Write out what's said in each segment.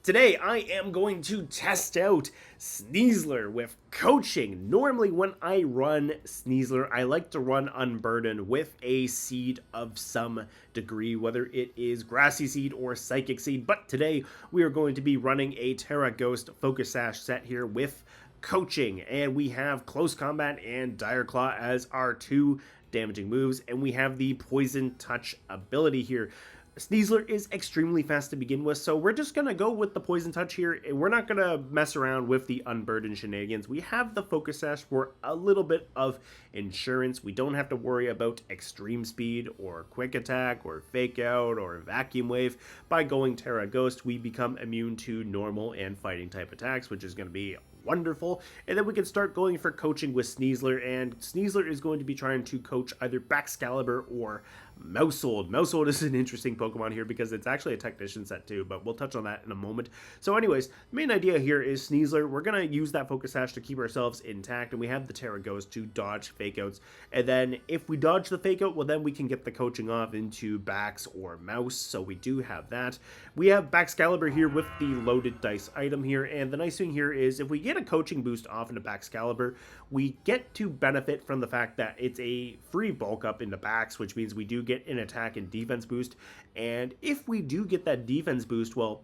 Today, I am going to test out Sneasler with coaching. Normally, when I run Sneasler, I like to run Unburdened with a seed of some degree, whether it is Grassy Seed or Psychic Seed. But today, we are going to be running a Tera Ghost Focus Sash set here with coaching. And we have Close Combat and Dire Claw as our two damaging moves. And we have the Poison Touch ability here. Sneasler is extremely fast to begin with, so we're just going to go with the Poison Touch here. We're not going to mess around with the Unburdened shenanigans. We have the Focus Sash for a little bit of insurance. We don't have to worry about Extreme Speed or Quick Attack or Fake Out or Vacuum Wave. By going Tera Ghost, we become immune to normal and fighting type attacks, which is going to be wonderful. And then we can start going for coaching with Sneasler, and Sneasler is going to be trying to coach either Baxcalibur or Mousehold. Mousehold is an interesting Pokemon here because it's actually a Technician set too, but we'll touch on that in a moment. So anyways, the main idea here is Sneasler. We're going to use that Focus Sash to keep ourselves intact, and we have the Tera Ghost to dodge Fake Outs. And then if we dodge the Fake Out, well then we can get the coaching off into Bax or Mouse, so we do have that. We have Baxcalibur here with the loaded dice item here, and the nice thing here is if we get a coaching boost off into Baxcalibur, we get to benefit from the fact that it's a free bulk up into Bax, which means we do get an attack and defense boost. And if we do get that defense boost, well,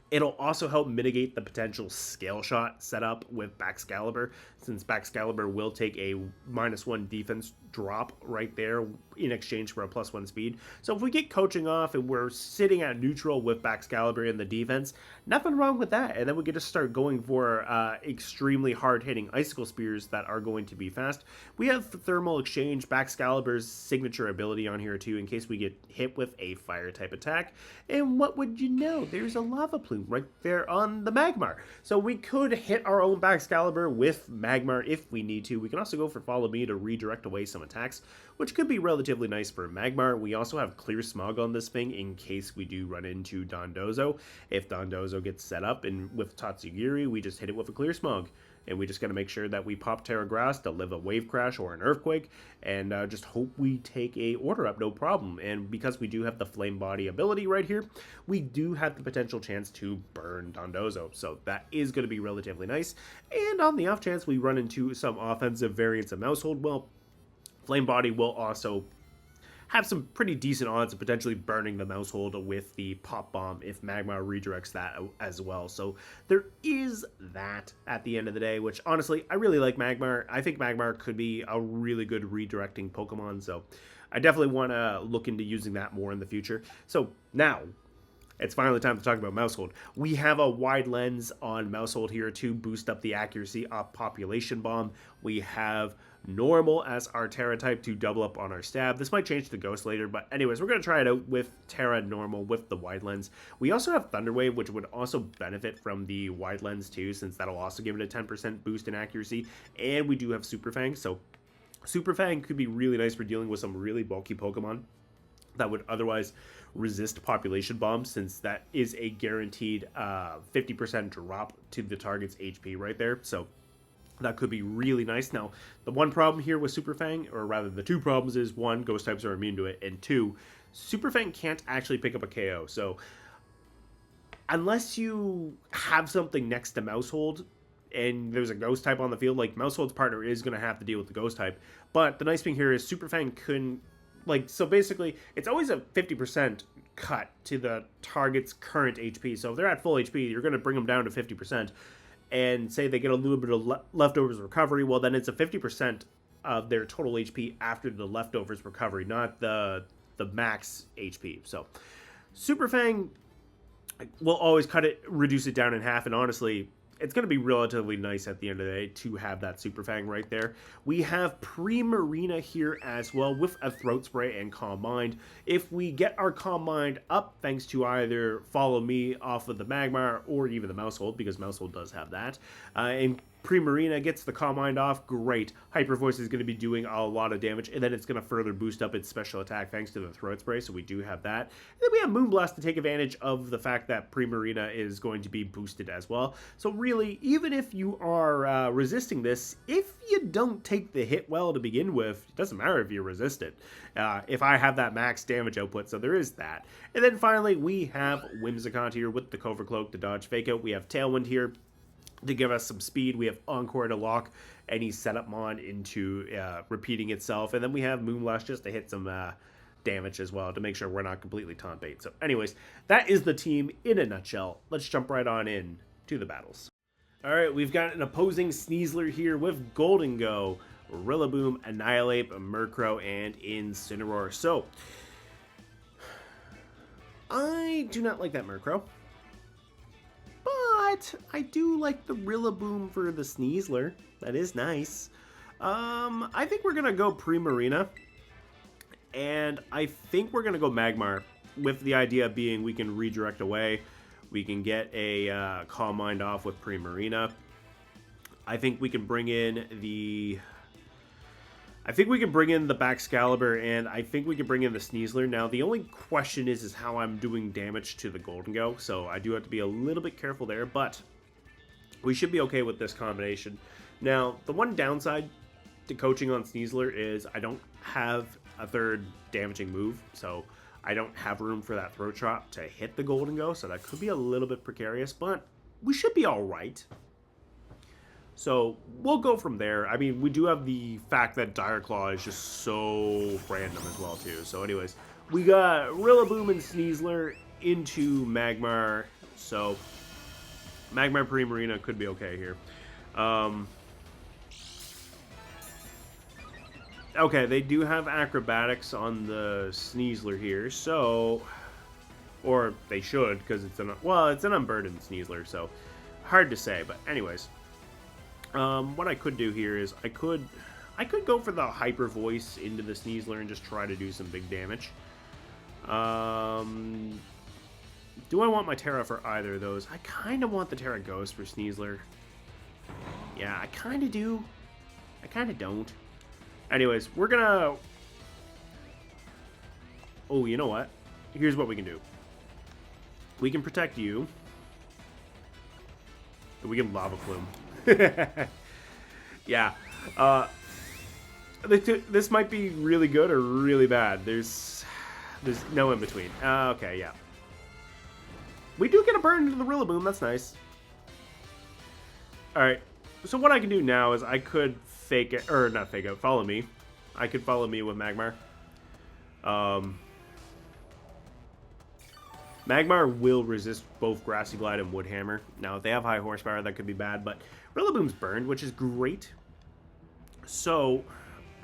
it'll also help mitigate the potential Scale Shot setup with Baxcalibur, since Baxcalibur will take a -1 defense drop right there in exchange for a +1 speed. So if we get coaching off and we're sitting at neutral with Baxcalibur in the defense, nothing wrong with that. And then we get to start going for extremely hard-hitting Icicle Spears that are going to be fast. We have Thermal Exchange, Baxcalibur's signature ability on here too, in case we get hit with a fire-type attack. And what would you know? There's a Lava Plume right there on the Magmar. So we could hit our own Baxcalibur with Magmar if we need to. We can also go for Follow Me to redirect away some attacks, which could be relatively nice for Magmar. We also have Clear Smog on this thing in case we do run into Dondozo. If Dondozo gets set up and with Tatsugiri, we just hit it with a Clear Smog. And we just got to make sure that we pop Terra Grass to live a Wave Crash or an Earthquake, and just hope we take a Order Up, no problem. And because we do have the Flame Body ability right here, we do have the potential chance to burn Dondozo, so that is going to be relatively nice. And on the off chance we run into some offensive variants of Mousehold, well, Flame Body will also have some pretty decent odds of potentially burning the Mousehold with the Pop Bomb if Magmar redirects that as well. So there is that at the end of the day, which honestly, I really like Magmar. I think Magmar could be a really good redirecting Pokemon, so I definitely want to look into using that more in the future. So now, it's finally time to talk about Mousehold. We have a wide lens on Mousehold here to boost up the accuracy of Population Bomb. We have normal as our Terra type to double up on our stab. This might change to Ghost later, but anyways, we're going to try it out with Terra normal with the wide lens. We also have Thunder Wave, which would also benefit from the wide lens too, since that'll also give it a 10% boost in accuracy. And we do have Super Fang, so Super Fang could be really nice for dealing with some really bulky Pokemon that would otherwise resist Population Bomb, since that is a guaranteed 50% drop to the target's HP right there. So that could be really nice. Now, the one problem here with Super Fang, or rather the two problems, is one, Ghost types are immune to it, and two, Super Fang can't actually pick up a KO. So unless you have something next to Mousehold and there's a Ghost type on the field, like Mousehold's partner is going to have to deal with the Ghost type. But the nice thing here is Super Fang couldn't, so basically, it's always a 50% cut to the target's current HP. So if they're at full HP, you're going to bring them down to 50%. And say they get a little bit of leftovers recovery, well, then it's a 50% of their total HP after the leftovers recovery, not the max HP. So Super Fang will always reduce it down in half, and honestly, it's going to be relatively nice at the end of the day to have that Super Fang right there. We have Primarina here as well with a Throat Spray and Calm Mind. If we get our Calm Mind up thanks to either Follow Me off of the Magmar or even the Mousehold, because Mousehold does have that, and Primarina gets the Calm Mind off, great. Hyper Voice is going to be doing a lot of damage, and then it's going to further boost up its special attack thanks to the Throat Spray, so we do have that. And then we have Moonblast to take advantage of the fact that Primarina is going to be boosted as well. So really, even if you are resisting this, if you don't take the hit well to begin with, it doesn't matter if you resist it. If I have that max damage output, so there is that. And then finally, we have Whimsicott here with the Covert Cloak to dodge Fake Out. We have Tailwind here to give us some speed. We have Encore to lock any setup mod into repeating itself. And then we have Moonblast just to hit some damage as well to make sure we're not completely taunt bait. So anyways, that is the team in a nutshell. Let's jump right on in to the battles. All right, we've got an opposing Sneasler here with Golden Go, Rillaboom, Annihilate, Murkrow, and Incineroar. So I do not like that Murkrow, but I do like the Rillaboom for the Sneasler. That is nice. I think we're going to go Primarina, and I think we're going to go Magmar, with the idea being we can redirect away. We can get a Calm Mind off with Primarina. I think we can bring in the... Baxcalibur, and I think we can bring in the Sneasler. Now, the only question is how I'm doing damage to the Golden Go, so I do have to be a little bit careful there, but we should be okay with this combination. Now, the one downside to coaching on Sneasler is I don't have a third damaging move, so I don't have room for that Throat Chop to hit the Golden Go, so that could be a little bit precarious, but we should be all right. So we'll go from there. I mean, we do have the fact that Dire Claw is just so random as well, too. So anyways, we got Rillaboom and Sneasler into Magmar. So Magmar Primarina could be okay here. Okay, they do have Acrobatics on the Sneasler here, so... Or they should, because it's an... Well, it's an unburdened Sneasler, so hard to say. But anyways... what I could do here is I could go for the Hyper Voice into the Sneasler and just try to do some big damage. Do I want my Tera for either of those? I kind of want the Tera Ghost for Sneasler. Yeah, I kind of do. I kind of don't. Anyways, we're gonna... Oh, you know what? Here's what we can do. We can protect you. And we can Lava Plume. Yeah. This might be really good or really bad. There's no in between. Okay, yeah. We do get a burn into the Rillaboom. That's nice. Alright. So what I can do now is I could fake it, or not fake it, follow me. I could follow me with Magmar. Magmar will resist both Grassy Glide and Wood Hammer. Now, if they have high horsepower, that could be bad, but Rillaboom's burned, which is great. So,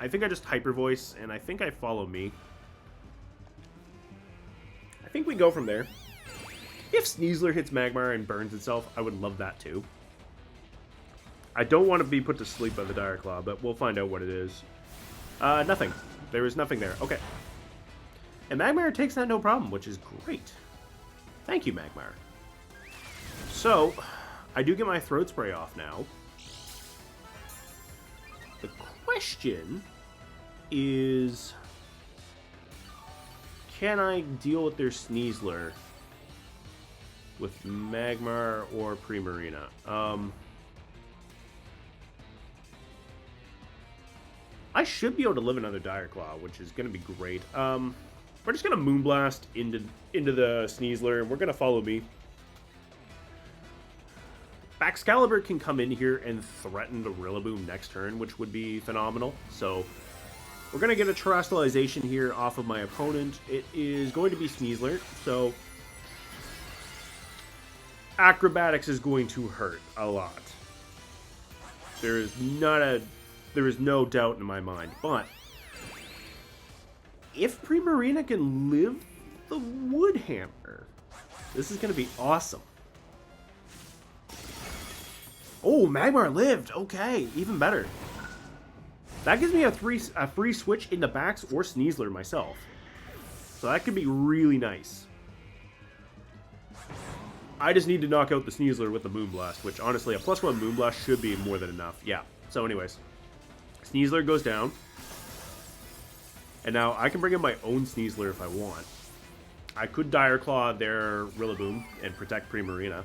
I think I just Hyper Voice, and I think I follow me. I think we go from there. If Sneasler hits Magmar and burns itself, I would love that too. I don't want to be put to sleep by the Dire Claw, but we'll find out what it is. Nothing. There is nothing there. Okay. And Magmar takes that no problem, which is great. Thank you, Magmar. So, I do get my Throat Spray off now. The question is, can I deal with their Sneasler with Magmar or Primarina? I should be able to live another Dire Claw, which is going to be great. We're just going to Moonblast into the Sneasler, and we're going to follow me. Baxcalibur can come in here and threaten the Rillaboom next turn, which would be phenomenal. So we're going to get a Terastallization here off of my opponent. It is going to be Sneasler, so Acrobatics is going to hurt a lot. There is no doubt in my mind, but if Primarina can live the Wood Hammer, this is going to be awesome. Oh, Magmar lived. Okay, even better. That gives me a free switch into Bax or Sneasler myself. So that could be really nice. I just need to knock out the Sneasler with the Moonblast, which honestly, a +1 Moonblast should be more than enough. Yeah, so anyways, Sneasler goes down. And now I can bring in my own Sneasler if I want. I could Dire Claw their Rillaboom and protect Primarina.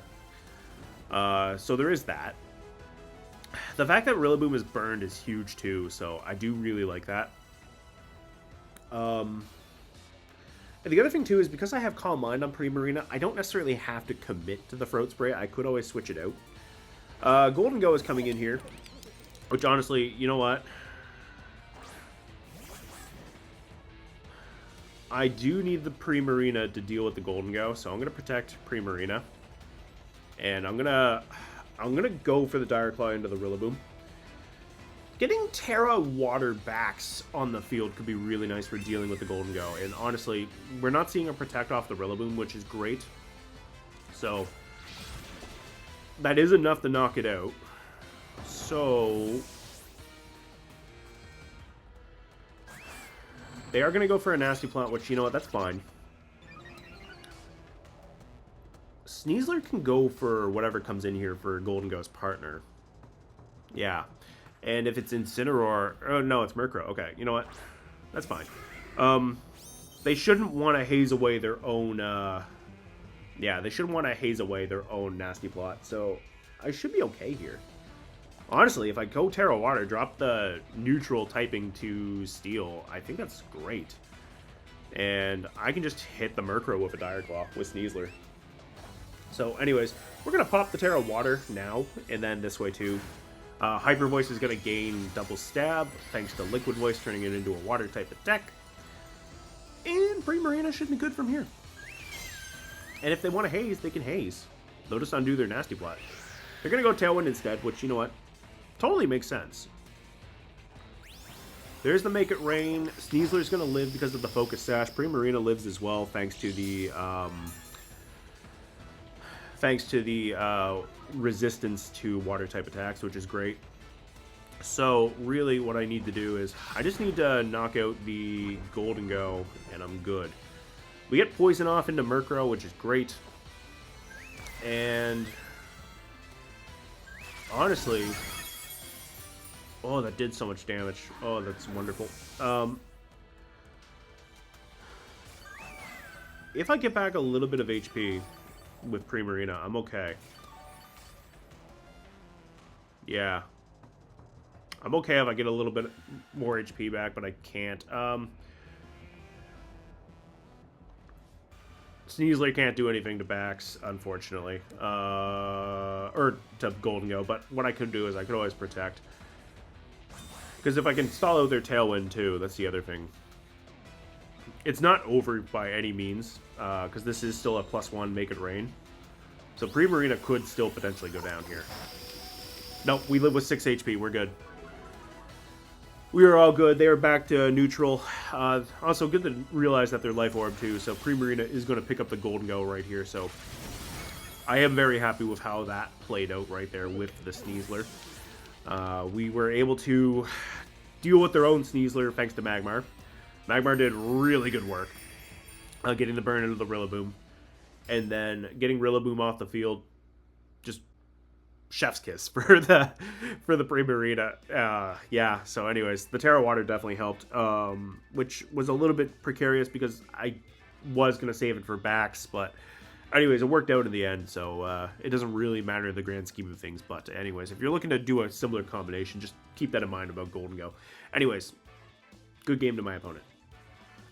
So there is that. The fact that Rillaboom is burned is huge too, so I do really like that. And the other thing too is because I have Calm Mind on Primarina, I don't necessarily have to commit to the Throat Spray. I could always switch it out. Golden Go is coming in here, which honestly, you know what? I do need the Primarina to deal with the Golden Go, so I'm gonna protect Primarina, and I'm gonna go for the Dire Claw into the Rillaboom. Getting Tera Water backs on the field could be really nice for dealing with the Golden Go, and honestly, we're not seeing a protect off the Rillaboom, which is great. So that is enough to knock it out. So they are going to go for a Nasty Plant, which, you know what, that's fine. Sneasler can go for whatever comes in here for Golden Go's partner. Yeah. And if it's Incineroar... Oh, no, it's Murkrow. Okay, you know what? That's fine. They shouldn't want to haze away their own... Yeah, they shouldn't want to haze away their own Nasty Plot. So, I should be okay here. Honestly, if I go Tera Water, drop the neutral typing to Steel, I think that's great. And I can just hit the Murkrow with a Dire Claw with Sneasler. So anyways, we're going to pop the Tera Water now, and then this way too. Hyper Voice is going to gain double stab, thanks to Liquid Voice turning it into a water type attack. And Primarina should be good from here. And if they want to haze, they can haze. They'll just undo their Nasty Plot. They're going to go Tailwind instead, which, you know what, totally makes sense. There's the Make It Rain. Sneasler's going to live because of the Focus Sash. Primarina lives as well, thanks to the resistance to water type attacks, which is great. So really what I need to do is I just need to knock out the Golden Go and I'm good. We get Poison off into Murkrow, which is great. And honestly, oh, that did so much damage. Oh, that's wonderful. If I get back a little bit of HP with Primarina, I'm okay. Yeah. I'm okay if I get a little bit more HP back, but I can't. Sneasler can't do anything to backs, unfortunately. Or to Golden Go, but what I could do is I could always protect. Because if I can stall out their Tailwind too, that's the other thing. It's not over by any means, because this is still a +1 Make It Rain. So Primarina could still potentially go down here. Nope, we live with 6 HP, we're good. We are all good. They are back to neutral. Also, good to realize that they're Life Orb too, so Primarina is going to pick up the Golden Go right here, so I am very happy with how that played out right there with the Sneasler. We were able to deal with their own Sneasler thanks to Magmar. Magmar did really good work getting the burn into the Rillaboom. And then getting Rillaboom off the field, just chef's kiss for the Primarina. Yeah, so anyways, the Tera Water definitely helped, which was a little bit precarious because I was going to save it for backs, but anyways, it worked out in the end, so it doesn't really matter in the grand scheme of things. But anyways, if you're looking to do a similar combination, just keep that in mind about Golden Go. Anyways, good game to my opponent.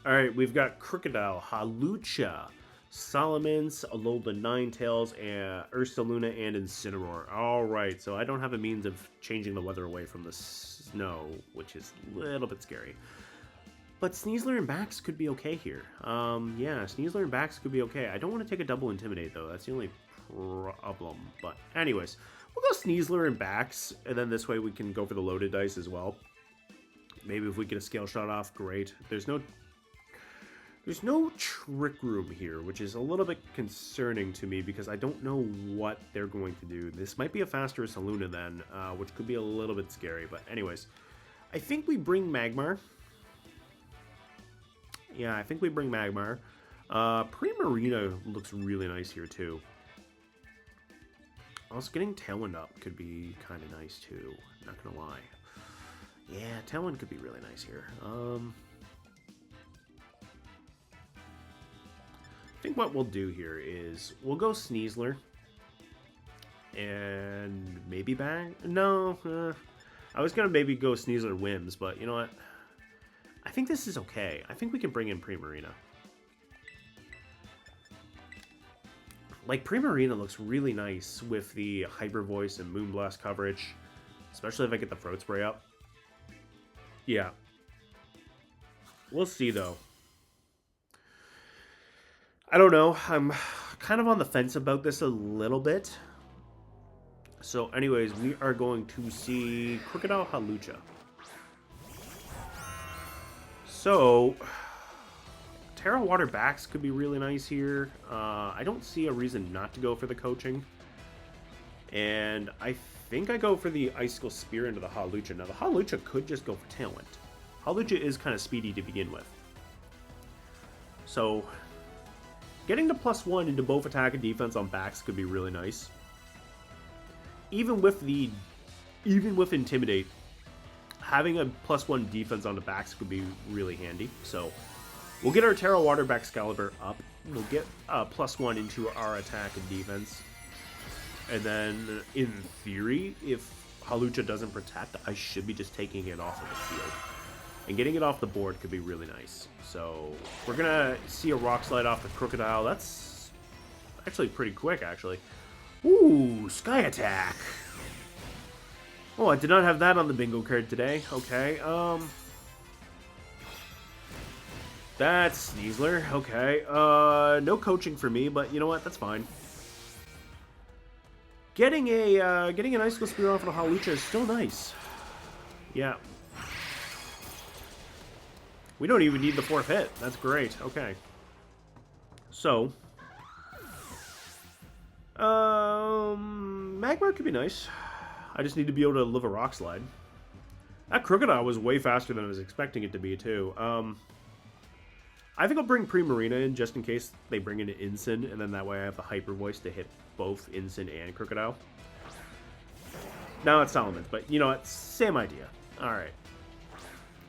Alright, we've got Crocodile, Hawlucha, Solomons, Alola Ninetales, and Ursaluna, and Incineroar. Alright, so I don't have a means of changing the weather away from the snow, which is a little bit scary. But Sneasler and Bax could be okay here. Yeah, Sneasler and Bax could be okay. I don't want to take a double Intimidate, though. That's the only problem. But anyways, we'll go Sneasler and Bax, and then this way we can go for the loaded dice as well. Maybe if we get a Scale Shot off, great. There's no Trick Room here, which is a little bit concerning to me because I don't know what they're going to do. This might be a faster Saluna then, which could be a little bit scary. But anyways, I think we bring Magmar. Yeah, I think we bring Magmar. Primarina looks really nice here too. Also, getting Tailwind up could be kind of nice too. Not gonna lie. Yeah, Tailwind could be really nice here. I think what we'll do here is we'll go Sneasler and maybe bang. No, I was gonna maybe go Sneasler Whims, but you know what? I think this is okay. I think we can bring in Primarina. Like, Primarina looks really nice with the Hyper Voice and Moonblast coverage, especially if I get the Throat Spray up. Yeah. We'll see, though. I don't know. I'm kind of on the fence about this a little bit. So, anyways, we are going to see Crocodile Hawlucha. So, Tera Water backs could be really nice here. I don't see a reason not to go for the coaching. And I think I go for the Icicle Spear into the Hawlucha. Now, the Hawlucha could just go for Tailwind. Hawlucha is kind of speedy to begin with. So, getting the +1 into both attack and defense on backs could be really nice. Even with Intimidate, having a +1 defense on the backs could be really handy. So, we'll get our Tera Water Baxcalibur up. We'll get a +1 into our attack and defense. And then, in theory, if Hawlucha doesn't protect, I should be just taking it off of the field. And getting it off the board could be really nice. So, we're going to see a Rock Slide off the Crocodile. That's actually pretty quick, actually. Ooh, Sky Attack. Oh, I did not have that on the bingo card today. Okay, that's Sneasler. Okay, no coaching for me, but you know what? That's fine. Getting an Icicle Spear off of a Hawlucha is still nice. Yeah. We don't even need the 4th hit. That's great. Okay. So, Magmar could be nice. I just need to be able to live a Rock Slide. That Crocodile was way faster than I was expecting it to be, too. I think I'll bring Primarina in just in case they bring in an Incin, and then that way I have the Hyper Voice to hit both Incin and Crocodile. Now it's Salamence, but you know what? Same idea. Alright.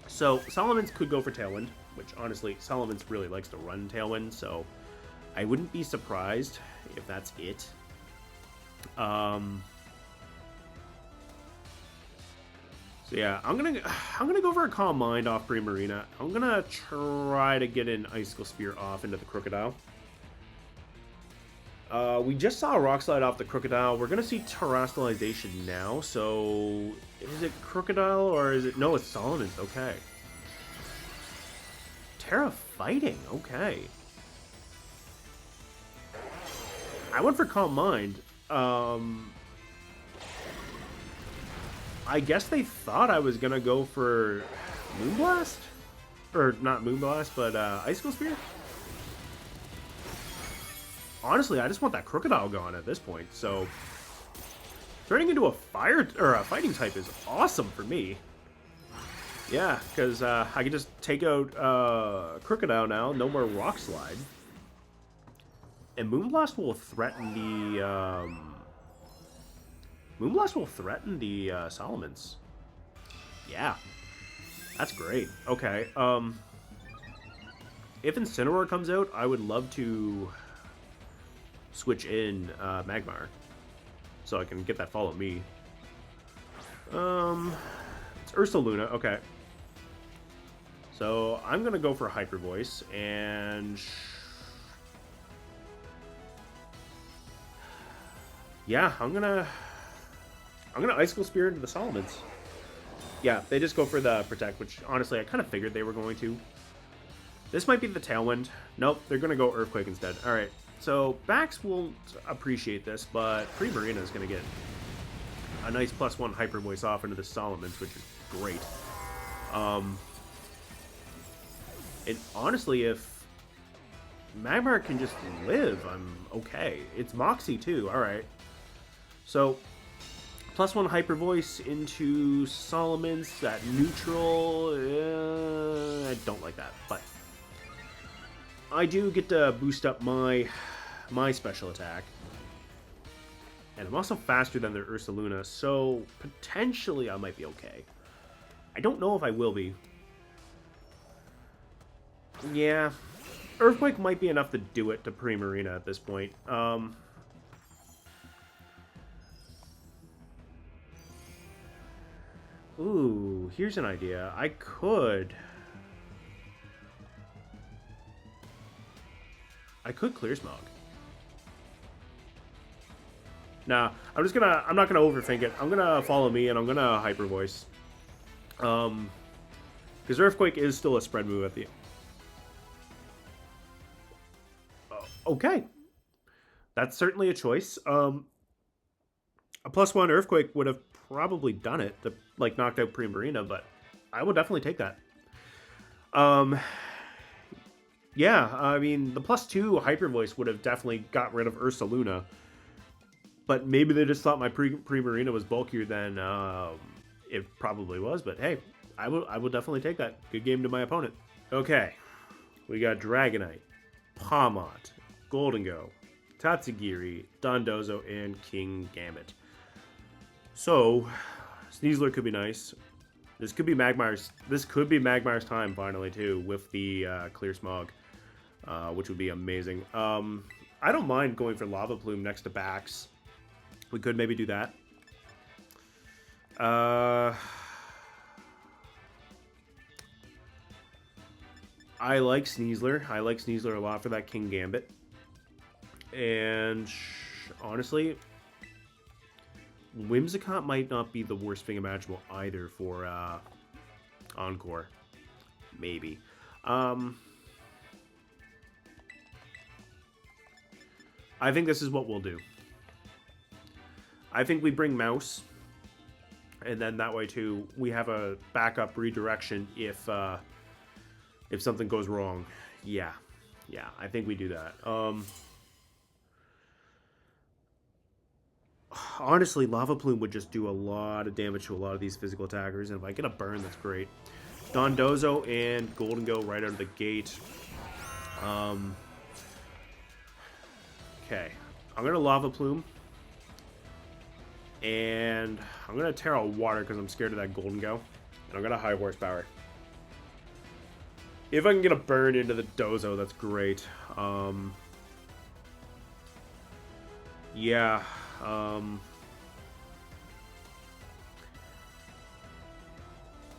So, Salamence could go for Tailwind, which honestly, Salamence really likes to run Tailwind, so I wouldn't be surprised if that's it. So yeah, I'm gonna go for a Calm Mind off Primarina. I'm gonna try to get an Icicle Spear off into the Crocodile. We just saw a Rock Slide off the Crocodile. We're gonna see Terastallization now. So is it Crocodile or is it? No, it's Salamence. Okay. Tera Fighting. Okay. I went for Calm Mind. I guess they thought I was going to go for Moonblast? Or, not Moonblast, but Icicle Spear? Honestly, I just want that Crocodile gone at this point, so turning into a fire or a fighting type is awesome for me. Yeah, because I can just take out Crocodile now, no more Rock Slide. And Moonblast will threaten the Salamence. Yeah. That's great. Okay. If Incineroar comes out, I would love to switch in Magmar. So I can get that Follow Me. It's Ursaluna. Okay. So I'm going to go for a Hyper Voice and yeah, I'm gonna Icicle Spear into the Salamence. Yeah, they just go for the Protect, which honestly I kind of figured they were going to. This might be the Tailwind. Nope, they're gonna go Earthquake instead. All right, so backs won't appreciate this, but Primarina is gonna get a nice +1 Hyper Voice off into the Salamence, which is great. And honestly, if Magmar can just live, I'm okay. It's Moxie too. All right. So, +1 Hyper Voice into Salamence, that neutral, I don't like that, but I do get to boost up my special attack. And I'm also faster than their Ursaluna, so potentially I might be okay. I don't know if I will be. Yeah. Earthquake might be enough to do it to Primarina at this point. Ooh, here's an idea. I could Clear Smog. Nah, I'm not gonna overthink it. I'm gonna follow me and I'm gonna Hyper Voice. Because Earthquake is still a spread move at the end. Okay. That's certainly a choice. A +1 Earthquake would have probably done it to, like, knocked out Primarina, but I will definitely take that. Yeah, I mean, the +2 Hyper Voice would have definitely got rid of Ursaluna. But maybe they just thought my Primarina was bulkier than it probably was. But hey, I will definitely take that. Good game to my opponent. Okay, we got Dragonite, Pawmot, Goldengo, Tatsugiri, Dondozo, and King Gambit. So, Sneasler could be nice. This could be Magmar's. This could be Magmar's time finally too, with the Clear Smog, which would be amazing. I don't mind going for Lava Plume next to Bax. We could maybe do that. I like Sneasler. I like Sneasler a lot for that King Gambit. And honestly, Whimsicott might not be the worst thing imaginable either for Encore. Maybe. I think this is what we'll do. I think we bring Mouse, and then that way too we have a backup redirection if something goes wrong. Yeah, I think we do that. Honestly, Lava Plume would just do a lot of damage to a lot of these physical attackers, and if I get a burn, that's great. Dondozo and Goldengo right out of the gate. Okay, I'm gonna Lava Plume. And I'm going to Tera Water because I'm scared of that Goldengo. And I'm going to High Horsepower. If I can get a burn into the Dozo, that's great. Yeah. The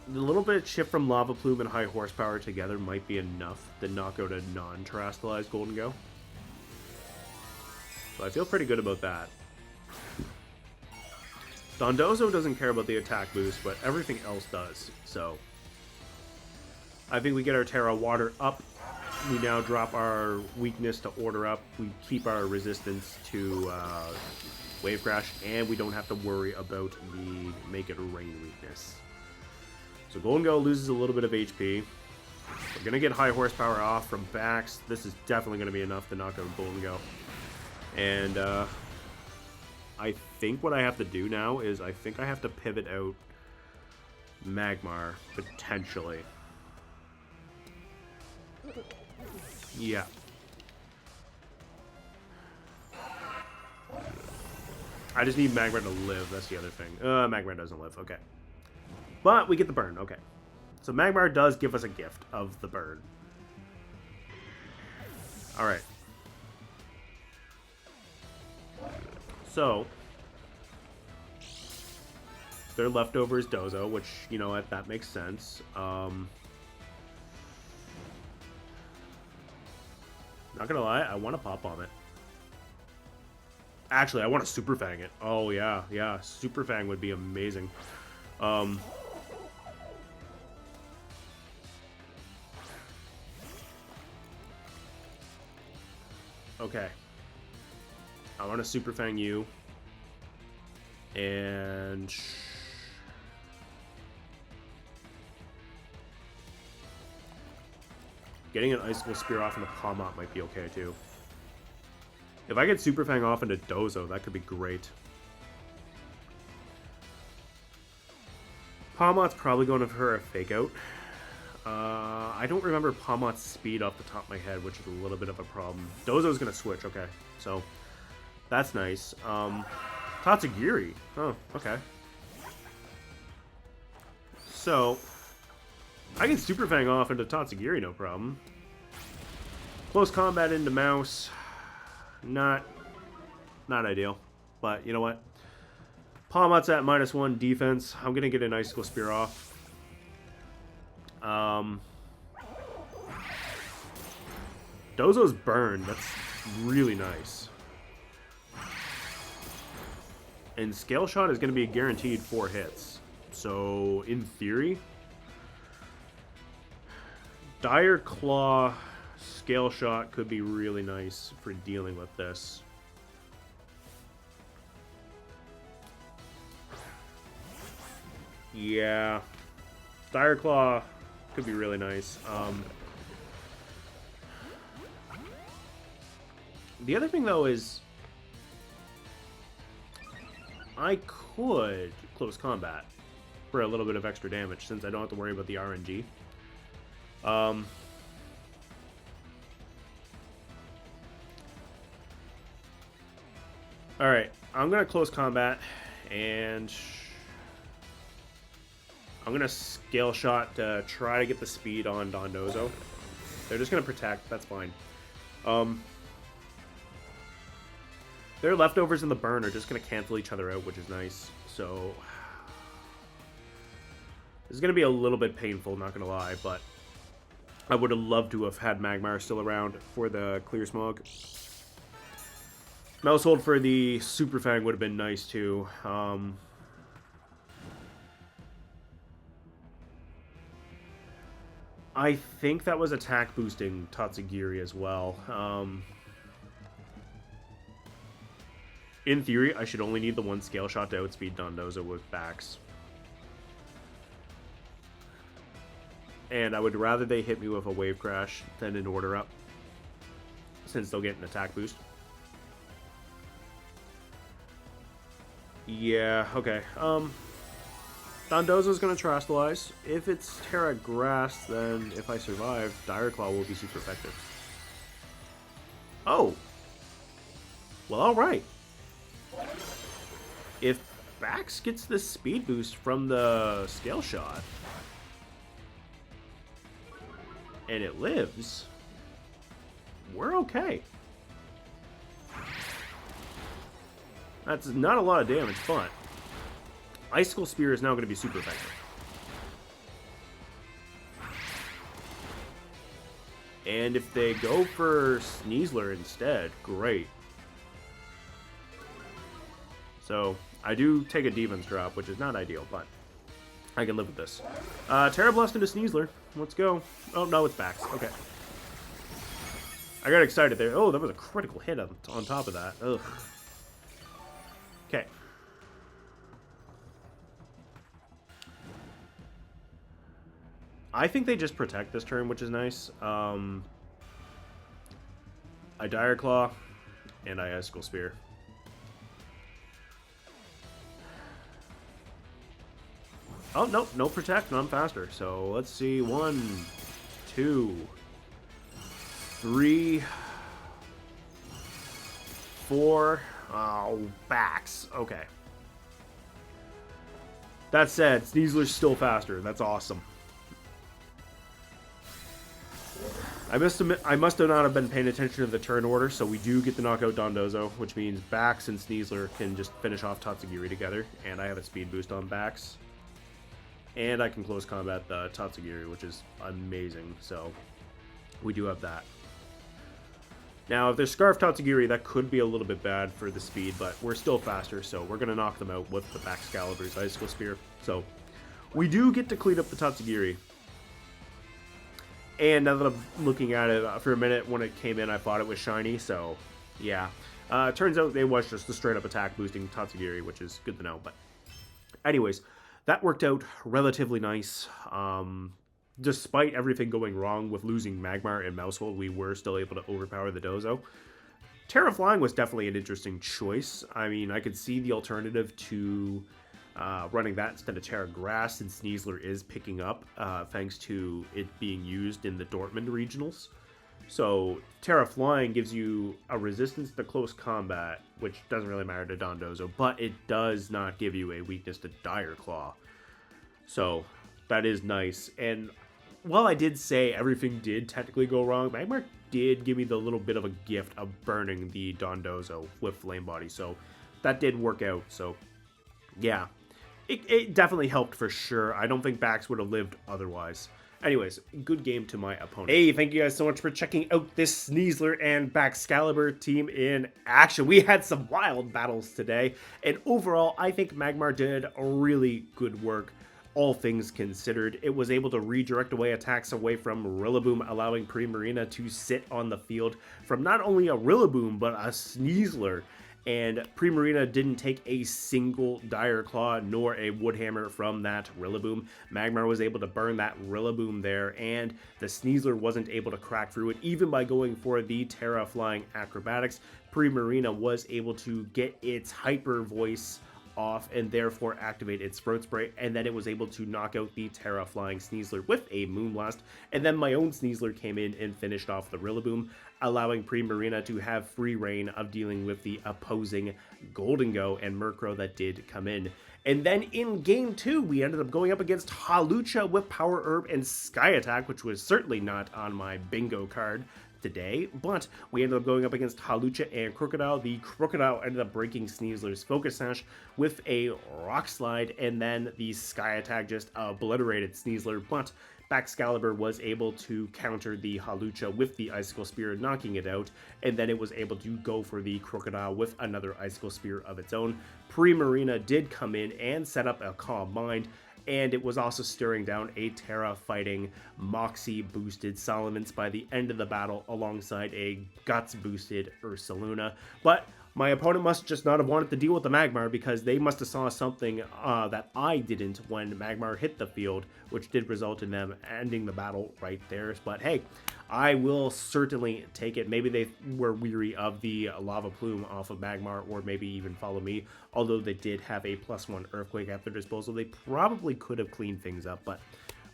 little bit of chip from Lava Plume and High Horsepower together might be enough to knock out a non-terastallized Goldengo. So I feel pretty good about that. Dondozo doesn't care about the attack boost, but everything else does, so I think we get our Tera Water up. We now drop our weakness to Order up. We keep our resistance to Wave Crash, and we don't have to worry about the Make It Rain weakness. So Goldengo loses a little bit of HP. We're going to get High Horsepower off from Bax. This is definitely going to be enough to knock out Goldengo. And I think what I have to do now is I think I have to pivot out Magmar, potentially. Yeah. I just need Magmar to live, that's the other thing. Magmar doesn't live, okay. But we get the burn, okay. So Magmar does give us a gift of the burn. Alright. So, their leftover is Dozo, which, you know what, that makes sense. Not gonna lie, I want to Pop Bomb it. Actually, I want to Super Fang it. Oh, yeah, Super Fang would be amazing. Okay. I want to Super Fang you. And getting an Icicle Spear off into Pawmot might be okay too. If I get Super Fang off into Dozo, that could be great. Pawmot's probably going for a Fake Out. I don't remember Pawmot's speed off the top of my head, which is a little bit of a problem. Dozo's going to switch, okay. So, that's nice. Tatsugiri. Oh, okay. So, I can Super Fang off into Tatsugiri, no problem. Close combat into Mouse. Not ideal. But, you know what? Palmot's at -1 defense. I'm going to get an Icicle Spear off. Dozo's burned. That's really nice. And Scale Shot is going to be guaranteed 4 hits. So, in theory, Dire Claw, Scale Shot could be really nice for dealing with this. Yeah. Dire Claw could be really nice. The other thing, though, is I could close combat for a little bit of extra damage since I don't have to worry about the RNG. Alright, I'm going to close combat, and I'm going to Scale Shot to try to get the speed on Dondozo. They're just going to protect, that's fine. Their leftovers in the burn are just going to cancel each other out, which is nice. So, this is going to be a little bit painful, not going to lie, but I would have loved to have had Magmar still around for the Clear Smog. Mousehold for the Super Fang would have been nice, too. I think that was attack boosting Tatsugiri as well. In theory, I should only need the 1 Scale Shot to outspeed Dondozo with Bax. And I would rather they hit me with a Wave Crash than an Order Up, since they'll get an attack boost. Yeah, okay. Dondozo's gonna Terastallize. If it's Tera Grass, then if I survive, Dire Claw will be super effective. Oh! Well, alright. If Bax gets the speed boost from the Scale Shot, and it lives, we're okay. That's not a lot of damage, but Icicle Spear is now going to be super effective. And if they go for Sneasler instead, great. So, I do take a defense drop, which is not ideal, but I can live with this. Tera Blast into Sneasler. Let's go. Oh, no, it's Bax. Okay. I got excited there. Oh, that was a critical hit on top of that. Ugh. Okay. I think they just protect this turn, which is nice. I Dire Claw, and I Icicle Spear. Oh, nope, no protect, and I'm faster. So let's see. 1, 2, 3, 4. Oh, Bax. Okay. That said, Sneasler's still faster. That's awesome. I must have not have been paying attention to the turn order, so we do get to knock out Dondozo, which means Bax and Sneasler can just finish off Tatsugiri together, and I have a speed boost on Bax. And I can close combat the Tatsugiri, which is amazing, so we do have that. Now, if there's Scarf Tatsugiri, that could be a little bit bad for the speed, but we're still faster, so we're going to knock them out with the Baxcalibur's Icicle Spear. So, we do get to clean up the Tatsugiri. And now that I'm looking at it for a minute, when it came in, I thought it was shiny, so yeah. Turns out it was just the straight-up attack boosting Tatsugiri, which is good to know, but anyways, that worked out relatively nice. Despite everything going wrong with losing Magmar and Mousehold, we were still able to overpower the Dozo. Tera Flying was definitely an interesting choice. I mean, I could see the alternative to running that instead of Tera Grass, and Sneasler is picking up thanks to it being used in the Dortmund regionals. So Tera Flying gives you a resistance to close combat, which doesn't really matter to Dondozo, but it does not give you a weakness to Dire Claw. So that is nice. And while I did say everything did technically go wrong, Magmar did give me the little bit of a gift of burning the Dondozo with Flame Body. So that did work out. So yeah, it definitely helped for sure. I don't think Bax would have lived otherwise. Anyways, good game to my opponent. Hey, thank you guys so much for checking out this Sneasler and Baxcalibur team in action. We had some wild battles today, and overall, I think Magmar did really good work. All things considered, it was able to redirect away attacks away from Rillaboom, allowing Primarina to sit on the field from not only a Rillaboom, but a Sneasler. And Primarina didn't take a single Dire Claw nor a Woodhammer from that Rillaboom. Magmar was able to burn that Rillaboom there, and the Sneasler wasn't able to crack through it, even by going for the Tera Flying Acrobatics. Primarina was able to get its Hyper Voice off and therefore activate its Throat Spray, and then it was able to knock out the Tera Flying Sneasler with a Moonblast, and then my own Sneasler came in and finished off the Rillaboom, allowing Primarina to have free reign of dealing with the opposing Goldengo and Murkrow that did come in. And then in Game 2, we ended up going up against Hawlucha with Power Herb and Sky Attack, which was certainly not on my bingo card today, but we ended up going up against Hawlucha and Crocodile. The Crocodile ended up breaking Sneasler's Focus Sash with a Rock Slide, and then the Sky Attack just obliterated Sneasler, but Baxcalibur was able to counter the Hawlucha with the Icicle Spear, knocking it out, and then it was able to go for the Crocodile with another Icicle Spear of its own. Primarina did come in and set up a Calm Mind, and it was also staring down a Tera fighting Moxie boosted Salamence by the end of the battle alongside a Guts boosted Ursaluna. But my opponent must just not have wanted to deal with the Magmar, because they must have saw something that I didn't when Magmar hit the field, which did result in them ending the battle right there. But hey, I will certainly take it. Maybe they were weary of the Lava Plume off of Magmar, or maybe even Follow Me. Although they did have a +1 Earthquake at their disposal, they probably could have cleaned things up, but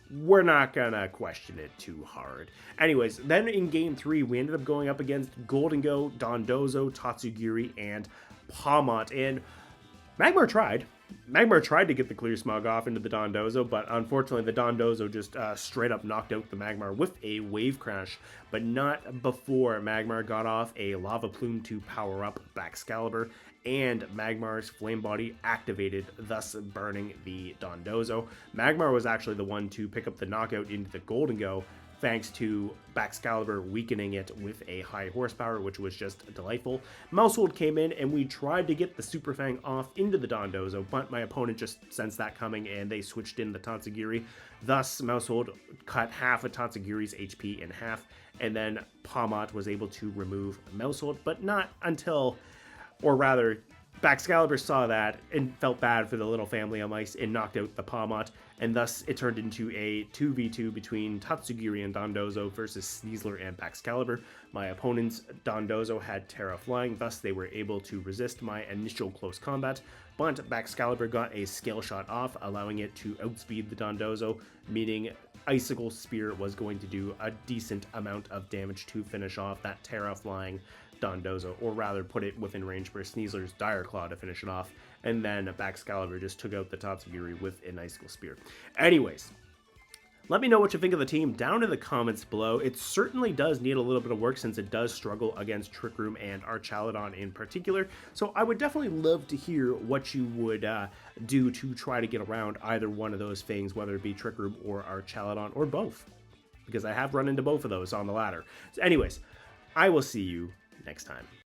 we're not gonna question it too hard. Anyways, then in Game 3, we ended up going up against Goldengo, Dondozo, Tatsugiri, and Pawmot, and Magmar tried. Magmar tried to get the Clear Smog off into the Dondozo, but unfortunately the Dondozo just straight up knocked out the Magmar with a Wave Crash, but not before Magmar got off a Lava Plume to power up Baxcalibur, and Magmar's Flame Body activated, thus burning the Dondozo. Magmar was actually the one to pick up the knockout into the Goldengo, thanks to Baxcalibur weakening it with a high horsepower, which was just delightful. Maushold came in, and we tried to get the Super Fang off into the Dondozo, but my opponent just sensed that coming, and they switched in the Tatsugiri. Thus, Maushold cut half of Tatsugiri's HP in half, and then Pawmot was able to remove Maushold, but not until, or rather, Baxcalibur saw that and felt bad for the little family of mice and knocked out the Pawmot, and thus it turned into a 2v2 between Tatsugiri and Dondozo versus Sneasler and Baxcalibur. My opponent's Dondozo had Tera Flying, thus they were able to resist my initial close combat, but Baxcalibur got a Scale Shot off, allowing it to outspeed the Dondozo, meaning Icicle Spear was going to do a decent amount of damage to finish off that Tera Flying Dondozo, or rather put it within range for Sneasler's Dire Claw to finish it off, and then Baxcalibur just took out the Tatsugiri with an Icicle Spear. Anyways, let me know what you think of the team down in the comments below. It certainly does need a little bit of work, since it does struggle against Trick Room and Archaludon in particular, so I would definitely love to hear what you would do to try to get around either one of those things, whether it be Trick Room or Archaludon, or both, because I have run into both of those on the ladder. So anyways, I will see you next time.